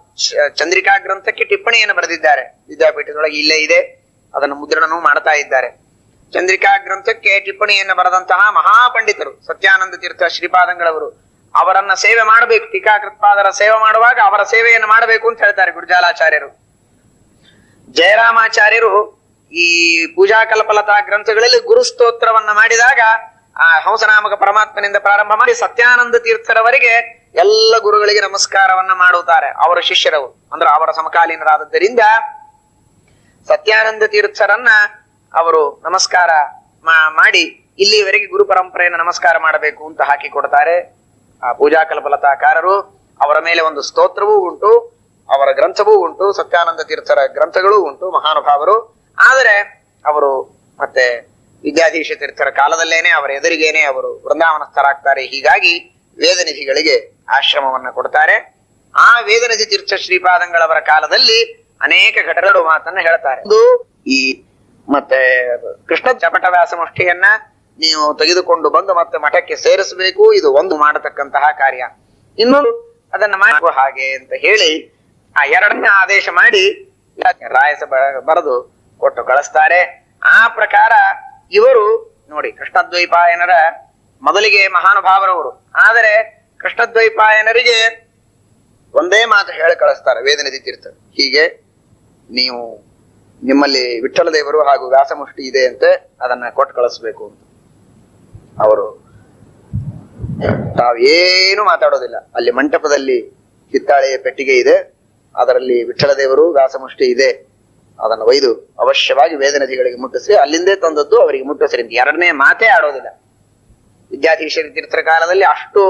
ಚಂದ್ರಿಕಾ ಗ್ರಂಥಕ್ಕೆ ಟಿಪ್ಪಣಿಯನ್ನು ಬರೆದಿದ್ದಾರೆ. ವಿದ್ಯಾಪೀಠದೊಳಗೆ ಇಲ್ಲೇ ಇದೆ, ಅದನ್ನು ಮುದ್ರಣನೂ ಮಾಡ್ತಾ ಇದ್ದಾರೆ. ಚಂದ್ರಿಕಾ ಗ್ರಂಥಕ್ಕೆ ಟಿಪ್ಪಣಿಯನ್ನು ಬರೆದಂತಹ ಮಹಾಪಂಡಿತರು ಸತ್ಯಾನಂದ ತೀರ್ಥ ಶ್ರೀಪಾದಂಗಳವರು. ಅವರನ್ನ ಸೇವೆ ಮಾಡಬೇಕು. ಟೀಕಾಕೃತ್ಪಾದರ ಸೇವೆ ಮಾಡುವಾಗ ಅವರ ಸೇವೆಯನ್ನು ಮಾಡಬೇಕು ಅಂತ ಹೇಳ್ತಾರೆ ಗುರುಜಾಲಾಚಾರ್ಯರು. ಜಯರಾಮಾಚಾರ್ಯರು ಈ ಪೂಜಾ ಕಲ್ಪಲತಾ ಗ್ರಂಥಗಳಲ್ಲಿ ಗುರುಸ್ತೋತ್ರವನ್ನ ಮಾಡಿದಾಗ ಆ ಹಂಸನಾಮಕ ಪರಮಾತ್ಮನಿಂದ ಪ್ರಾರಂಭ ಮಾಡಿ ಸತ್ಯಾನಂದ ತೀರ್ಥರವರೆಗೆ ಎಲ್ಲ ಗುರುಗಳಿಗೆ ನಮಸ್ಕಾರವನ್ನ ಮಾಡುತ್ತಾರೆ. ಅವರ ಶಿಷ್ಯರವರು ಅಂದ್ರೆ ಅವರ ಸಮಕಾಲೀನರಾದದ್ದರಿಂದ ಸತ್ಯಾನಂದ ತೀರ್ಥರನ್ನ ಅವರು ನಮಸ್ಕಾರ ಮಾಡಿ ಇಲ್ಲಿವರೆಗೆ ಗುರು ಪರಂಪರೆಯನ್ನು ನಮಸ್ಕಾರ ಮಾಡಬೇಕು ಅಂತ ಹಾಕಿ ಕೊಡ್ತಾರೆ. ಆ ಪೂಜಾ ಕಲ್ಪಲತಾಕಾರರು. ಅವರ ಮೇಲೆ ಒಂದು ಸ್ತೋತ್ರವೂ ಉಂಟು, ಅವರ ಗ್ರಂಥವೂ ಉಂಟು, ಸತ್ಯಾನಂದ ತೀರ್ಥರ ಗ್ರಂಥಗಳೂ ಉಂಟು. ಮಹಾನುಭಾವರು. ಆದರೆ ಅವರು ಮತ್ತೆ ವಿದ್ಯಾಧೀಶ ತೀರ್ಥರ ಕಾಲದಲ್ಲೇನೆ ಅವರ ಎದುರಿಗೇನೆ ಅವರು ವೃಂದಾವನಸ್ಥರಾಗ್ತಾರೆ. ಹೀಗಾಗಿ ವೇದನಿಧಿಗಳಿಗೆ ಆಶ್ರಮವನ್ನ ಕೊಡ್ತಾರೆ. ಆ ವೇದನಿಧಿ ತೀರ್ಥ ಶ್ರೀಪಾದಂಗಳವರ ಕಾಲದಲ್ಲಿ ಅನೇಕ ಘಟನೆಗಳು ಮಾತನ್ನ ಹೇಳ್ತಾರೆ. ಒಂದು ಈ ಮತ್ತೆ ಕೃಷ್ಣ ಚಪಟ ವ್ಯಾಸಮುಷ್ಟಿಯನ್ನ ನೀವು ತೆಗೆದುಕೊಂಡು ಬಂದು ಮತ್ತೆ ಮಠಕ್ಕೆ ಸೇರಿಸಬೇಕು, ಇದು ಒಂದು ಮಾಡತಕ್ಕಂತಹ ಕಾರ್ಯ. ಇನ್ನೊಂದು ಅದನ್ನ ಮಾಡುವ ಹಾಗೆ ಅಂತ ಹೇಳಿ ಆ ಎರಡನೇ ಆದೇಶ ಮಾಡಿ ರಾಯಸ ಬರೆದು ಕೊಟ್ಟು ಕಳಿಸ್ತಾರೆ. ಆ ಪ್ರಕಾರ ಇವರು ನೋಡಿ ಕೃಷ್ಣದ್ವೈಪಾಯನರ ಮೊದಲಿಗೆ ಮಹಾನುಭಾವರವರು. ಆದರೆ ಕೃಷ್ಣದ್ವೈಪಾಯನರಿಗೆ ಒಂದೇ ಮಾತು ಹೇಳಿ ಕಳಿಸ್ತಾರೆ ವೇದನಿಧಿ ತೀರ್ಥ. ಹೀಗೆ ನೀವು ನಿಮ್ಮಲ್ಲಿ ವಿಠ್ಠಲ ದೇವರು ಹಾಗೂ ವ್ಯಾಸಮುಷ್ಟಿ ಇದೆ ಅಂತೆ, ಅದನ್ನ ಕೊಟ್ಟು ಕಳಿಸ್ಬೇಕು ಅಂತ. ಅವರು ತಾವೇನು ಮಾತಾಡೋದಿಲ್ಲ. ಅಲ್ಲಿ ಮಂಟಪದಲ್ಲಿ ಹಿತ್ತಾಳೆಯ ಪೆಟ್ಟಿಗೆ ಇದೆ, ಅದರಲ್ಲಿ ವಿಠ್ಠಲ ದೇವರು ವ್ಯಾಸಮುಷ್ಟಿ ಇದೆ, ಅದನ್ನು ಒಯ್ದು ಅವಶ್ಯವಾಗಿ ವೇದನದಿಗಳಿಗೆ ಮುಟ್ಟಿಸಿ, ಅಲ್ಲಿಂದೇ ತಂದದ್ದು ಅವರಿಗೆ ಮುಟ್ಟಿಸ್ರಿ ಅಂತ ಎರಡನೇ ಮಾತೇ ಆಡೋದಿಲ್ಲ. ವಿದ್ಯಾಧೀಶರ ತೀರ್ಥರ ಕಾಲದಲ್ಲಿ ಅಷ್ಟು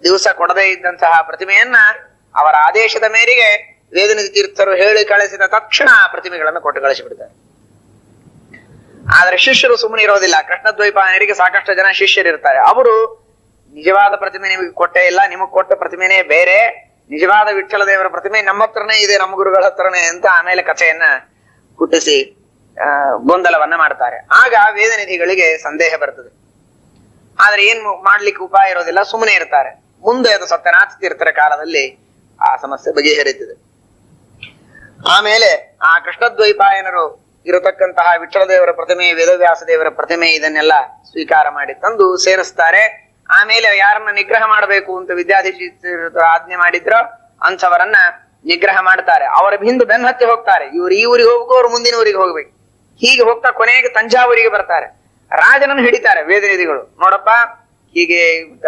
ದಿವಸ ಕೊಡದೇ ಇದ್ದಂತಹ ಪ್ರತಿಮೆಯನ್ನ ಅವರ ಆದೇಶದ ಮೇರೆಗೆ ವೇದನದಿ ತೀರ್ಥರು ಹೇಳಿ ಕಳಿಸಿದ ತಕ್ಷಣ ಆ ಪ್ರತಿಮೆಗಳನ್ನು ಕೊಟ್ಟು ಕಳಿಸಿಬಿಡ್ತಾರೆ. ಆದ್ರೆ ಶಿಷ್ಯರು ಸುಮ್ಮನೆ ಇರೋದಿಲ್ಲ. ಕೃಷ್ಣದ್ವೈಪಾಯನರಿಗೆ ಸಾಕಷ್ಟು ಜನ ಶಿಷ್ಯರಿರ್ತಾರೆ. ಅವರು ನಿಜವಾದ ಪ್ರತಿಮೆ ನಿಮಗೆ ಕೊಟ್ಟೇ ಇಲ್ಲ, ನಿಮಗ್ ಕೊಟ್ಟ ಪ್ರತಿಮೆನೇ ಬೇರೆ, ನಿಜವಾದ ವಿಠ್ಠಲ ದೇವರ ಪ್ರತಿಮೆ ನಮ್ಮ ಹತ್ರನೇ ಇದೆ, ನಮ್ಮ ಗುರುಗಳ ಹತ್ರನೇ ಅಂತ ಆಮೇಲೆ ಕಥೆಯನ್ನ ಹುಟ್ಟಿಸಿ ಗೊಂದಲವನ್ನ ಮಾಡ್ತಾರೆ. ಆಗ ವೇದನಿಧಿಗಳಿಗೆ ಸಂದೇಹ ಬರ್ತದೆ. ಆದ್ರೆ ಏನ್ ಮಾಡ್ಲಿಕ್ಕೆ ಉಪಾಯ ಇರೋದಿಲ್ಲ, ಸುಮ್ಮನೆ ಇರ್ತಾರೆ. ಮುಂದೆ ಅದು ಸತ್ಯನಾಥ ತೀರ್ಥರ ಕಾಲದಲ್ಲಿ ಆ ಸಮಸ್ಯೆ ಬಗೆಹರಿಯುತ್ತದೆ. ಆಮೇಲೆ ಆ ಕೃಷ್ಣದ್ವೈಪಾಯನರು ಇರತಕ್ಕಂತಹ ವಿಠ್ಠಲ ದೇವರ ಪ್ರತಿಮೆ, ವೇದವ್ಯಾಸ ದೇವರ ಪ್ರತಿಮೆ ಇದನ್ನೆಲ್ಲ ಸ್ವೀಕಾರ ಮಾಡಿ ತಂದು ಸೇರಿಸ್ತಾರೆ. ಆಮೇಲೆ ಯಾರನ್ನ ನಿಗ್ರಹ ಮಾಡಬೇಕು ಅಂತ ವಿದ್ಯಾಧೀಶರು ಆಜ್ಞೆ ಮಾಡಿದ್ರೋ ಅಂಥವರನ್ನ ನಿಗ್ರಹ ಮಾಡ್ತಾರೆ. ಅವರ ಹಿಂದೆ ಬೆನ್ನು ಹತ್ತಿ ಹೋಗ್ತಾರೆ. ಇವ್ರು ಈ ಊರಿಗೆ ಹೋಗ್ಬೇಕು, ಅವ್ರು ಮುಂದಿನ ಊರಿಗೆ ಹೋಗ್ಬೇಕು. ಹೀಗೆ ಹೋಗ್ತಾ ಕೊನೆಗೆ ತಂಜಾವೂರಿಗೆ ಬರ್ತಾರೆ. ರಾಜನನ್ನು ಹಿಡಿತಾರೆ ವೇದನಿಧಿಗಳು. ನೋಡಪ್ಪ, ಹೀಗೆ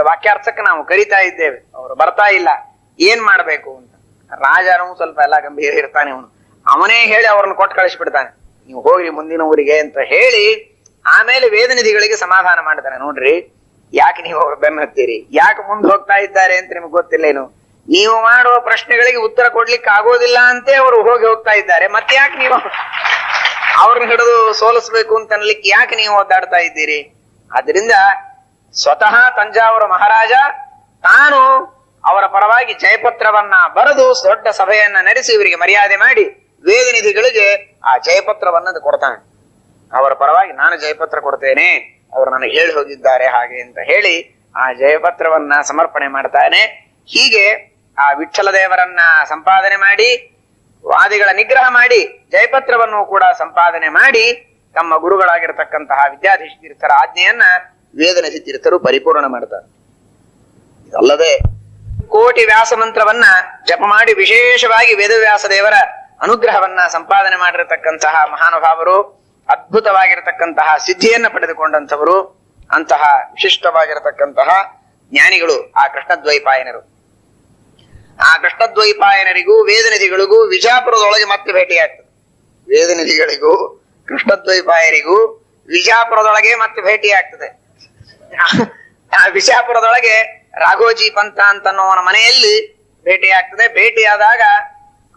ವಾಕ್ಯಾರ್ಥಕ್ಕೆ ನಾವು ಕರಿತಾ ಇದ್ದೇವೆ, ಅವರು ಬರ್ತಾ ಇಲ್ಲ, ಏನ್ ಮಾಡ್ಬೇಕು ಅಂತ. ರಾಜನು ಸ್ವಲ್ಪ ಎಲ್ಲ ಗಂಭೀರ ಇರ್ತಾನೆ. ಅವನೇ ಹೇಳಿ ಅವ್ರನ್ನ ಕೊಟ್ಟು ಕಳಿಸ್ಬಿಡ್ತಾನೆ, ನೀವು ಹೋಗ್ರಿ ಮುಂದಿನ ಊರಿಗೆ ಅಂತ ಹೇಳಿ. ಆಮೇಲೆ ವೇದನಿಧಿಗಳಿಗೆ ಸಮಾಧಾನ ಮಾಡ್ತಾನೆ. ನೋಡ್ರಿ, ಯಾಕೆ ನೀವು ಅವ್ರ ಬೆನ್ನು ಹತ್ತೀರಿ, ಯಾಕೆ ಮುಂದೆ ಹೋಗ್ತಾ ಇದ್ದಾರೆ ಅಂತ ನಿಮ್ಗೆ ಗೊತ್ತಿಲ್ಲೇನು? ನೀವು ಮಾಡುವ ಪ್ರಶ್ನೆಗಳಿಗೆ ಉತ್ತರ ಕೊಡ್ಲಿಕ್ಕೆ ಆಗೋದಿಲ್ಲ ಅಂತೆ ಅವರು ಹೋಗ್ತಾ ಇದ್ದಾರೆ. ಮತ್ತೆ ಯಾಕೆ ನೀವು ಅವ್ರನ್ನ ಹಿಡಿದು ಸೋಲಿಸ್ಬೇಕು ಅಂತ ಅನ್ಲಿಕ್ಕೆ ಯಾಕೆ ನೀವು ಒದ್ದಾಡ್ತಾ ಇದ್ದೀರಿ? ಆದ್ರಿಂದ ಸ್ವತಃ ತಂಜಾವೂರು ಮಹಾರಾಜ ತಾನು ಅವರ ಪರವಾಗಿ ಜಯಪತ್ರವನ್ನ ಬರೆದು ದೊಡ್ಡ ಸಭೆಯನ್ನ ನಡೆಸಿ ಇವರಿಗೆ ಮರ್ಯಾದೆ ಮಾಡಿ ವೇದನಿಧಿಗಳಿಗೆ ಆ ಜಯಪತ್ರವನ್ನ ಕೊಡ್ತಾನೆ. ಅವರ ಪರವಾಗಿ ನಾನು ಜಯಪತ್ರ ಕೊಡ್ತೇನೆ, ಅವರು ನನಗೆ ಹೇಳಿ ಹೋಗಿದ್ದಾರೆ ಹಾಗೆ ಅಂತ ಹೇಳಿ ಆ ಜಯಪತ್ರವನ್ನ ಸಮರ್ಪಣೆ ಮಾಡ್ತಾನೆ. ಹೀಗೆ ಆ ವಿಠ್ಠಲ ದೇವರನ್ನ ಸಂಪಾದನೆ ಮಾಡಿ, ವಾದಿಗಳ ನಿಗ್ರಹ ಮಾಡಿ, ಜಯಪತ್ರವನ್ನು ಕೂಡ ಸಂಪಾದನೆ ಮಾಡಿ ತಮ್ಮ ಗುರುಗಳಾಗಿರತಕ್ಕಂತಹ ವಿದ್ಯಾಧೀಶ ತೀರ್ಥರ ಆಜ್ಞೆಯನ್ನ ವೇದನಿಧಿ ತೀರ್ಥರು ಪರಿಪೂರ್ಣ ಮಾಡ್ತಾರೆ. ಇದಲ್ಲದೆ ಕೋಟಿ ವ್ಯಾಸ ಮಂತ್ರವನ್ನ ಜಪ ಮಾಡಿ ವಿಶೇಷವಾಗಿ ವೇದವ್ಯಾಸ ದೇವರ ಅನುಗ್ರಹವನ್ನ ಸಂಪಾದನೆ ಮಾಡಿರತಕ್ಕಂತಹ ಮಹಾನುಭಾವರು, ಅದ್ಭುತವಾಗಿರತಕ್ಕಂತಹ ಸಿದ್ಧಿಯನ್ನ ಪಡೆದುಕೊಂಡಂಥವರು, ಅಂತಹ ವಿಶಿಷ್ಟವಾಗಿರತಕ್ಕಂತಹ ಜ್ಞಾನಿಗಳು ಆ ಕೃಷ್ಣದ್ವೈಪಾಯನರು. ಆ ಕೃಷ್ಣದ್ವೈಪಾಯನರಿಗೂ ವೇದನಿಧಿಗಳಿಗೂ ವಿಜಾಪುರದೊಳಗೆ ಮತ್ತೆ ಭೇಟಿಯಾಗ್ತದೆ. ವೇದನಿಧಿಗಳಿಗೂ ಕೃಷ್ಣದ್ವೈಪಾಯರಿಗೂ ವಿಜಾಪುರದೊಳಗೆ ಮತ್ತೆ ಭೇಟಿಯಾಗ್ತದೆ. ಆ ವಿಜಾಪುರದೊಳಗೆ ರಾಘೋಜಿ ಪಂಥ ಅಂತನ್ನುವನ ಮನೆಯಲ್ಲಿ ಭೇಟಿಯಾಗ್ತದೆ. ಭೇಟಿಯಾದಾಗ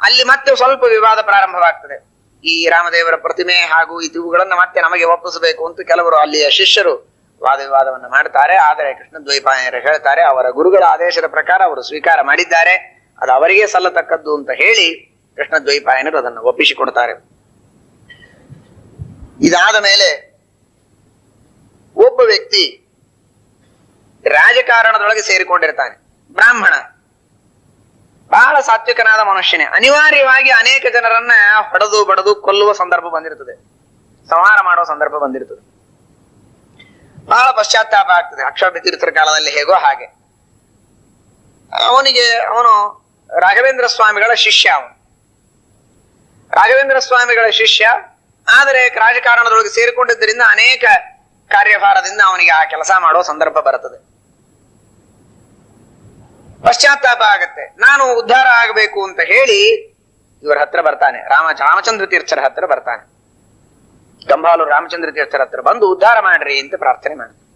ಅಲ್ಲಿ ಮತ್ತೆ ಸ್ವಲ್ಪ ವಿವಾದ ಪ್ರಾರಂಭವಾಗ್ತದೆ. ಈ ರಾಮದೇವರ ಪ್ರತಿಮೆ ಹಾಗೂ ಇವುಗಳನ್ನ ಮತ್ತೆ ನಮಗೆ ಒಪ್ಪಿಸಬೇಕು ಅಂತ ಕೆಲವರು ಅಲ್ಲಿಯ ಶಿಷ್ಯರು ವಾದ ವಿವಾದವನ್ನ ಮಾಡ್ತಾರೆ. ಆದರೆ ಕೃಷ್ಣದ್ವೈಪಾಯನರು ಹೇಳ್ತಾರೆ, ಅವರ ಗುರುಗಳ ಆದೇಶದ ಪ್ರಕಾರ ಅವರು ಸ್ವೀಕಾರ ಮಾಡಿದ್ದಾರೆ, ಅದು ಅವರಿಗೆ ಸಲ್ಲತಕ್ಕದ್ದು ಅಂತ ಹೇಳಿ ಕೃಷ್ಣದ್ವೈಪಾಯನರು ಅದನ್ನು ಒಪ್ಪಿಸಿಕೊಡ್ತಾರೆ. ಇದಾದ ಮೇಲೆ ಒಬ್ಬ ವ್ಯಕ್ತಿ ರಾಜಕಾರಣದೊಳಗೆ ಸೇರಿಕೊಂಡಿರ್ತಾನೆ. ಬ್ರಾಹ್ಮಣ, ಬಹಳ ಸಾತ್ವಿಕನಾದ ಮನುಷ್ಯನೇ. ಅನಿವಾರ್ಯವಾಗಿ ಅನೇಕ ಜನರನ್ನ ಹೊಡೆದು ಬಡದು ಕೊಲ್ಲುವ ಸಂದರ್ಭ ಬಂದಿರ್ತದೆ, ಸಂಹಾರ ಮಾಡುವ ಸಂದರ್ಭ ಬಂದಿರ್ತದೆ. ಬಹಳ ಪಶ್ಚಾತ್ತಾಪ ಆಗ್ತದೆ. ಅಕ್ಷೋಭ್ಯ ತೀರ್ಥರ ಕಾಲದಲ್ಲಿ ಹೇಗೋ ಹಾಗೆ. ಅವನು ರಾಘವೇಂದ್ರ ಸ್ವಾಮಿಗಳ ಶಿಷ್ಯ. ರಾಘವೇಂದ್ರ ಸ್ವಾಮಿಗಳ ಶಿಷ್ಯ, ಆದರೆ ರಾಜಕಾರಣದೊಳಗೆ ಸೇರಿಕೊಂಡಿದ್ದರಿಂದ ಅನೇಕ ಕಾರ್ಯಭಾರದಿಂದ ಅವನಿಗೆ ಆ ಕೆಲಸ ಮಾಡೋ ಸಂದರ್ಭ ಬರುತ್ತದೆ. ಪಶ್ಚಾತ್ತಾಪ ಆಗತ್ತೆ. ನಾನು ಉದ್ಧಾರ ಆಗಬೇಕು ಅಂತ ಹೇಳಿ ಇವರ ಹತ್ರ ಬರ್ತಾನೆ. ರಾಮಚಂದ್ರ ತೀರ್ಥರ ಹತ್ರ ಬರ್ತಾನೆ. ಕಂಬಾಲು ರಾಮಚಂದ್ರ ತೀರ್ಥರ ಹತ್ರ ಬಂದು ಉದ್ಧಾರ ಮಾಡ್ರಿ ಅಂತ ಪ್ರಾರ್ಥನೆ ಮಾಡ್ತಾನೆ.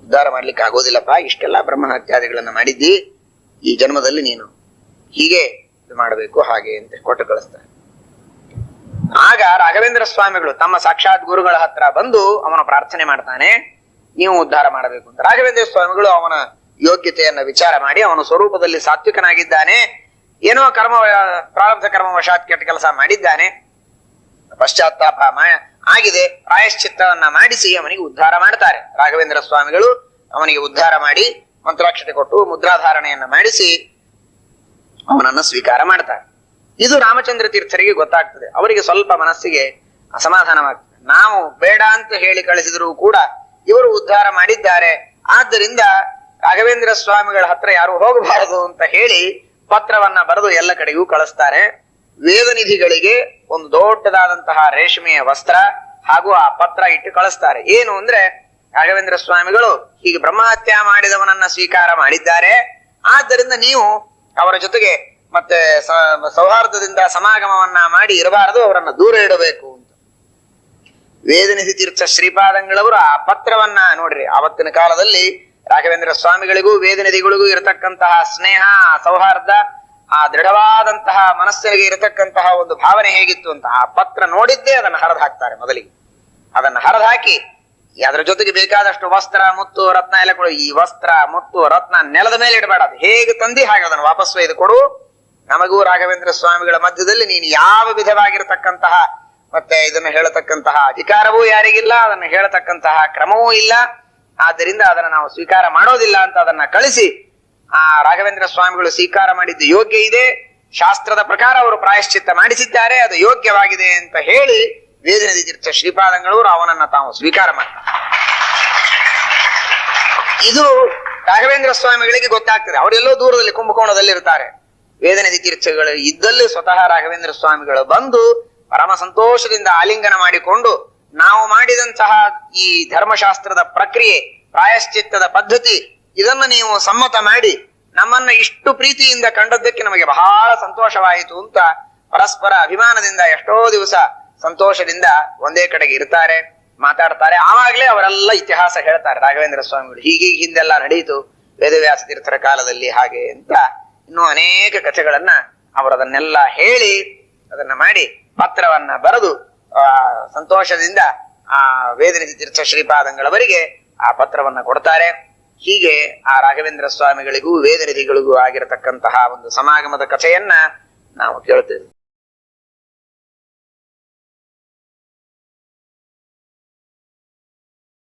ಉದ್ಧಾರ ಮಾಡ್ಲಿಕ್ಕೆ ಆಗೋದಿಲ್ಲಪ್ಪ, ಇಷ್ಟೆಲ್ಲ ಬ್ರಹ್ಮಹತ್ಯಾದಿಗಳನ್ನ ಮಾಡಿದ್ದಿ, ಈ ಜನ್ಮದಲ್ಲಿ ನೀನು ಹೀಗೆ ಇದು ಮಾಡಬೇಕು ಹಾಗೆ ಅಂತ ಕೊಟ್ಟು ಕಳಿಸ್ತಾನೆ. ಆಗ ರಾಘವೇಂದ್ರ ಸ್ವಾಮಿಗಳು ತಮ್ಮ ಸಾಕ್ಷಾತ್ ಗುರುಗಳ ಹತ್ರ ಬಂದು ಅವನ ಪ್ರಾರ್ಥನೆ ಮಾಡ್ತಾನೆ, ನೀವು ಉದ್ಧಾರ ಮಾಡಬೇಕು ಅಂತ. ರಾಘವೇಂದ್ರ ಸ್ವಾಮಿಗಳು ಅವನ ಯೋಗ್ಯತೆಯನ್ನ ವಿಚಾರ ಮಾಡಿ, ಅವನ ಸ್ವರೂಪದಲ್ಲಿ ಸಾತ್ವಿಕನಾಗಿದ್ದಾನೆ, ಏನೋ ಪ್ರಾರಬ್ಧ ಕರ್ಮವಶಾತ್ ಕೆಟ್ಟ ಕೆಲಸ ಮಾಡಿದ್ದಾನೆ, ಪಶ್ಚಾತ್ತಾಪ ಆಗಿದೆ, ಪ್ರಾಯಶ್ಚಿತ್ತವನ್ನ ಮಾಡಿಸಿ ಅವನಿಗೆ ಉದ್ಧಾರ ಮಾಡ್ತಾರೆ. ರಾಘವೇಂದ್ರ ಸ್ವಾಮಿಗಳು ಅವನಿಗೆ ಉದ್ಧಾರ ಮಾಡಿ ಮಂತ್ರಾಕ್ಷತೆ ಕೊಟ್ಟು ಮುದ್ರಾಧಾರಣೆಯನ್ನ ಮಾಡಿಸಿ ಅವನನ್ನ ಸ್ವೀಕಾರ ಮಾಡ್ತಾರೆ. ಇದು ರಾಮಚಂದ್ರ ತೀರ್ಥರಿಗೆ ಗೊತ್ತಾಗ್ತದೆ. ಅವರಿಗೆ ಸ್ವಲ್ಪ ಮನಸ್ಸಿಗೆ ಅಸಮಾಧಾನವಾಗ್ತದೆ. ನಾವು ಬೇಡ ಅಂತ ಹೇಳಿ ಕಳಿಸಿದ್ರು ಕೂಡ ಇವರು ಉದ್ಧಾರ ಮಾಡಿದ್ದಾರೆ, ಆದ್ದರಿಂದ ರಾಘವೇಂದ್ರ ಸ್ವಾಮಿಗಳ ಹತ್ರ ಯಾರು ಹೋಗಬಾರದು ಅಂತ ಹೇಳಿ ಪತ್ರವನ್ನ ಬರೆದು ಎಲ್ಲ ಕಡೆಗೂ ಕಳಿಸ್ತಾರೆ. ವೇದನಿಧಿಗಳಿಗೆ ಒಂದು ದೊಡ್ಡದಾದಂತಹ ರೇಷ್ಮೆಯ ವಸ್ತ್ರ ಹಾಗೂ ಆ ಪತ್ರ ಇಟ್ಟು ಕಳಿಸ್ತಾರೆ. ಏನು ಅಂದ್ರೆ, ರಾಘವೇಂದ್ರ ಸ್ವಾಮಿಗಳು ಹೀಗೆ ಬ್ರಹ್ಮಹತ್ಯ ಮಾಡಿದವನನ್ನ ಸ್ವೀಕಾರ ಮಾಡಿದ್ದಾರೆ, ಆದ್ದರಿಂದ ನೀವು ಅವರ ಜೊತೆಗೆ ಮತ್ತೆ ಸೌಹಾರ್ದದಿಂದ ಸಮಾಗಮವನ್ನ ಮಾಡಿ ಇರಬಾರದು, ಅವರನ್ನ ದೂರ ಇಡಬೇಕು ಅಂತ. ವೇದನಿಧಿ ತೀರ್ಥ ಶ್ರೀಪಾದಂಗಳವರು ಆ ಪತ್ರವನ್ನ ನೋಡ್ರಿ, ಆವತ್ತಿನ ಕಾಲದಲ್ಲಿ ರಾಘವೇಂದ್ರ ಸ್ವಾಮಿಗಳಿಗೂ ವೇದನಿಧಿಗಳಿಗೂ ಇರತಕ್ಕಂತಹ ಸ್ನೇಹ, ಸೌಹಾರ್ದ, ಆ ದೃಢವಾದಂತಹ ಮನಸ್ಸಿಗೆ ಇರತಕ್ಕಂತಹ ಒಂದು ಭಾವನೆ ಹೇಗಿತ್ತು ಅಂತ ಆ ಪತ್ರ ನೋಡಿದ್ದೇ ಅದನ್ನ ಹರಿದು ಹಾಕ್ತಾರೆ. ಮೊದಲಿಗೆ ಅದನ್ನ ಹರಿದು ಹಾಕಿ ಅದರ ಜೊತೆಗೆ ಬೇಕಾದಷ್ಟು ವಸ್ತ್ರ, ಮುತ್ತು, ರತ್ನ ಎಲ್ಲ ಕೊಡು. ಈ ವಸ್ತ್ರ, ಮುತ್ತು, ರತ್ನ ನೆಲದ ಮೇಲೆ ಇಡಬೇಡ, ಅದು ಹೇಗೆ ತಂದಿ ಹಾಗೆ ಅದನ್ನು ವಾಪಸ್ ಒಯ್ದು ಕೊಡು. ನಮಗೂ ರಾಘವೇಂದ್ರ ಸ್ವಾಮಿಗಳ ಮಧ್ಯದಲ್ಲಿ ನೀನು ಯಾವ ವಿಧವಾಗಿರತಕ್ಕಂತಹ ಮತ್ತೆ ಇದನ್ನು ಹೇಳತಕ್ಕಂತಹ ಅಧಿಕಾರವೂ ಯಾರಿಗಿಲ್ಲ, ಅದನ್ನು ಹೇಳತಕ್ಕಂತಹ ಕ್ರಮವೂ ಇಲ್ಲ, ಆದ್ದರಿಂದ ಅದನ್ನ ನಾವು ಸ್ವೀಕಾರ ಮಾಡೋದಿಲ್ಲ ಅಂತ ಅದನ್ನ ಕಳಿಸಿ, ಆ ರಾಘವೇಂದ್ರ ಸ್ವಾಮಿಗಳು ಸ್ವೀಕಾರ ಮಾಡಿದ್ದು ಯೋಗ್ಯ ಇದೆ, ಶಾಸ್ತ್ರದ ಪ್ರಕಾರ ಅವರು ಪ್ರಾಯಶ್ಚಿತ್ತ ಮಾಡಿಸಿದ್ದಾರೆ, ಅದು ಯೋಗ್ಯವಾಗಿದೆ ಅಂತ ಹೇಳಿ ವೇದನಿಧಿ ತೀರ್ಥ ಶ್ರೀಪಾದಂಗಳವರು ಅವನನ್ನ ತಾವು ಸ್ವೀಕಾರ ಮಾಡ್ತಾರೆ. ಇದು ರಾಘವೇಂದ್ರ ಸ್ವಾಮಿಗಳಿಗೆ ಗೊತ್ತಾಗ್ತದೆ. ಅವರೆಲ್ಲೋ ದೂರದಲ್ಲಿ ಕುಂಭಕೋಣದಲ್ಲಿ ಇರ್ತಾರೆ. ವೇದನಿಧಿ ತೀರ್ಥಗಳು ಇದ್ದಲ್ಲಿ ಸ್ವತಃ ರಾಘವೇಂದ್ರ ಸ್ವಾಮಿಗಳು ಬಂದು ಪರಮ ಸಂತೋಷದಿಂದ ಆಲಿಂಗನ ಮಾಡಿಕೊಂಡು, ನಾವು ಮಾಡಿದಂತಹ ಈ ಧರ್ಮಶಾಸ್ತ್ರದ ಪ್ರಕ್ರಿಯೆ, ಪ್ರಾಯಶ್ಚಿತ್ತದ ಪದ್ಧತಿ, ಇದನ್ನು ನೀವು ಸಮ್ಮತ ಮಾಡಿ ನಮ್ಮನ್ನ ಇಷ್ಟು ಪ್ರೀತಿಯಿಂದ ಕಂಡದ್ದಕ್ಕೆ ನಮಗೆ ಬಹಳ ಸಂತೋಷವಾಯಿತು ಅಂತ ಪರಸ್ಪರ ಅಭಿಮಾನದಿಂದ ಎಷ್ಟೋ ದಿವಸ ಸಂತೋಷದಿಂದ ಒಂದೇ ಕಡೆಗೆ ಇರ್ತಾರೆ, ಮಾತಾಡ್ತಾರೆ. ಆವಾಗಲೇ ಅವರೆಲ್ಲ ಇತಿಹಾಸ ಹೇಳ್ತಾರೆ ರಾಘವೇಂದ್ರ ಸ್ವಾಮಿಗಳು, ಹೀಗೀಗ ಹಿಂದೆಲ್ಲ ನಡೆಯಿತು ವೇದವ್ಯಾಸ ತೀರ್ಥರ ಕಾಲದಲ್ಲಿ ಹಾಗೆ ಅಂತ ಇನ್ನೂ ಅನೇಕ ಕಥೆಗಳನ್ನ ಅವರದನ್ನೆಲ್ಲ ಹೇಳಿ ಅದನ್ನ ಮಾಡಿ ಪತ್ರವನ್ನ ಬರೆದು ಸಂತೋಷದಿಂದ ಆ ವೇದನಿಧಿ ತೀರ್ಥ ಶ್ರೀಪಾದಂಗಳವರಿಗೆ ಆ ಪತ್ರವನ್ನ ಕೊಡ್ತಾರೆ. ಹೀಗೆ ಆ ರಾಘವೇಂದ್ರ ಸ್ವಾಮಿಗಳಿಗೂ ವೇದನಿಧಿಗಳಿಗೂ ಆಗಿರತಕ್ಕಂತಹ ಒಂದು ಸಮಾಗಮದ ಕಥೆಯನ್ನ ನಾವು ಕೇಳ್ತೇವೆ.